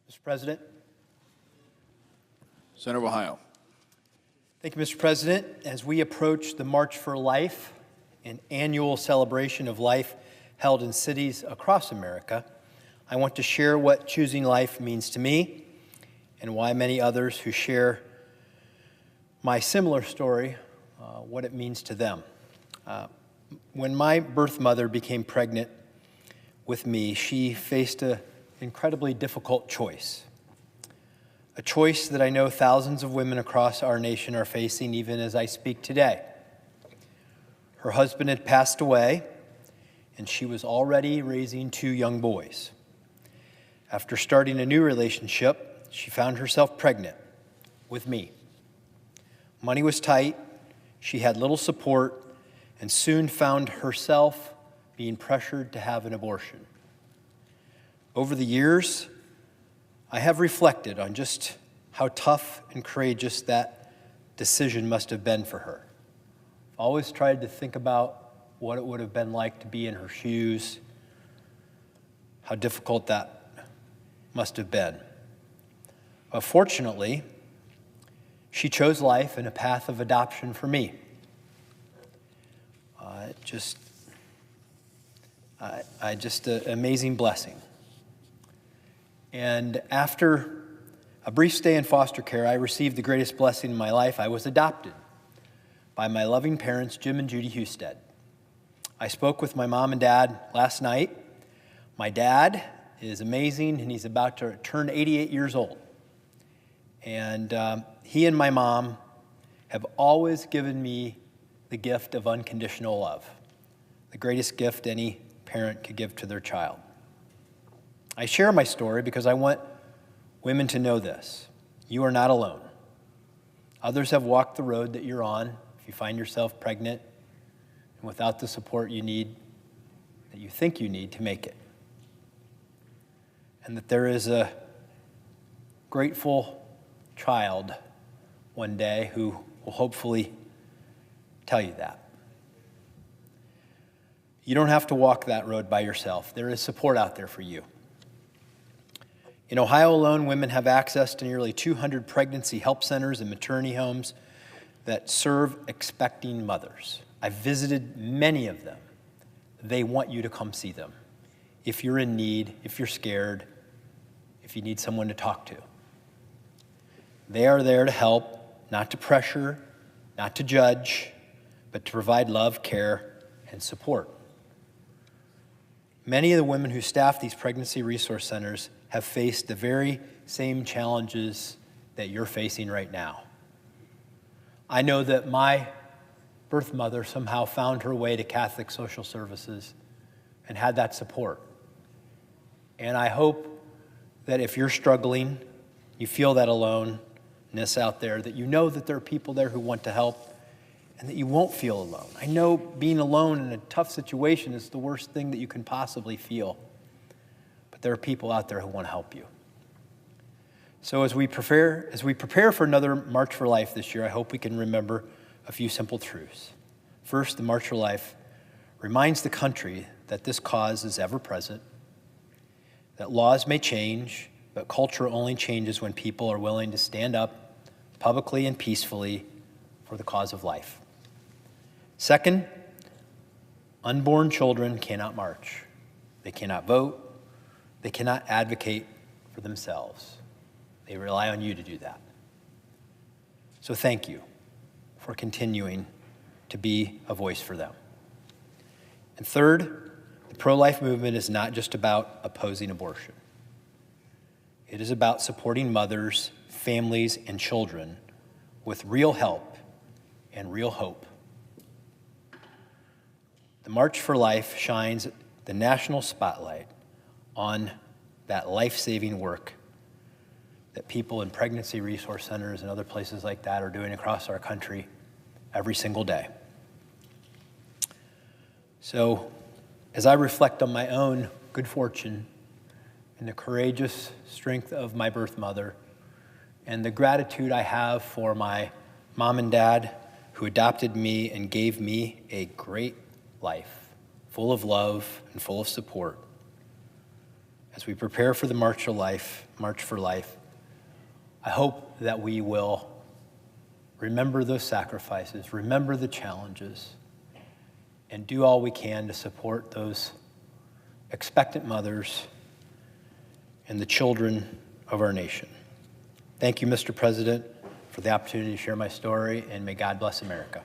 Mr. President. Senator of Ohio. Thank you, Mr. President. As we approach the March for Life, an annual celebration of life held in cities across America, I want to share what choosing life means to me and why many others who share my similar story, what it means to them. When my birth mother became pregnant with me, she faced an incredibly difficult choice. A choice that I know thousands of women across our nation are facing even as I speak today. Her husband had passed away, and she was already raising 2 young boys. After starting a new relationship, she found herself pregnant with me. Money was tight, she had little support, and soon found herself being pressured to have an abortion. Over the years, I have reflected on just how tough and courageous that decision must have been for her. I've always tried to think about what it would have been like to be in her shoes, how difficult that must have been. But fortunately, she chose life and a path of adoption for me. Just an amazing blessing. And after a brief stay in foster care, I received the greatest blessing in my life. I was adopted by my loving parents, Jim and Judy Husted. I spoke with my mom and dad last night. My dad is amazing, and he's about to turn 88 years old. And he and my mom have always given me the gift of unconditional love, the greatest gift any parent could give to their child. I share my story because I want women to know this. You are not alone. Others have walked the road that you're on if you find yourself pregnant and without the support you need, that you think you need to make it. And that there is a grateful child one day who will hopefully tell you that. You don't have to walk that road by yourself. There is support out there for you. In Ohio alone, women have access to nearly 200 pregnancy help centers and maternity homes that serve expecting mothers. I've visited many of them. They want you to come see them. If you're in need, if you're scared, if you need someone to talk to. They are there to help, not to pressure, not to judge, but to provide love, care, and support. Many of the women who staff these pregnancy resource centers have faced the very same challenges that you're facing right now. I know that my birth mother somehow found her way to Catholic social services and had that support. And I hope that if you're struggling, you feel that aloneness out there, that you know that there are people there who want to help and that you won't feel alone. I know being alone in a tough situation is the worst thing that you can possibly feel. But there are people out there who want to help you. So as we prepare for another March for Life this year, I hope we can remember a few simple truths. First, the March for Life reminds the country that this cause is ever present, that laws may change, but culture only changes when people are willing to stand up publicly and peacefully for the cause of life. Second, unborn children cannot march. They cannot vote. They cannot advocate for themselves. They rely on you to do that. So thank you for continuing to be a voice for them. And third, the pro-life movement is not just about opposing abortion. It is about supporting mothers, families, and children with real help and real hope. The March for Life shines the national spotlight on that life-saving work that people in pregnancy resource centers and other places like that are doing across our country every single day. So, as I reflect on my own good fortune and the courageous strength of my birth mother and the gratitude I have for my mom and dad who adopted me and gave me a great life, full of love and full of support, as we prepare for the March for Life, I hope that we will remember those sacrifices, remember the challenges, and do all we can to support those expectant mothers and the children of our nation. Thank you, Mr. President, for the opportunity to share my story, and may God bless America.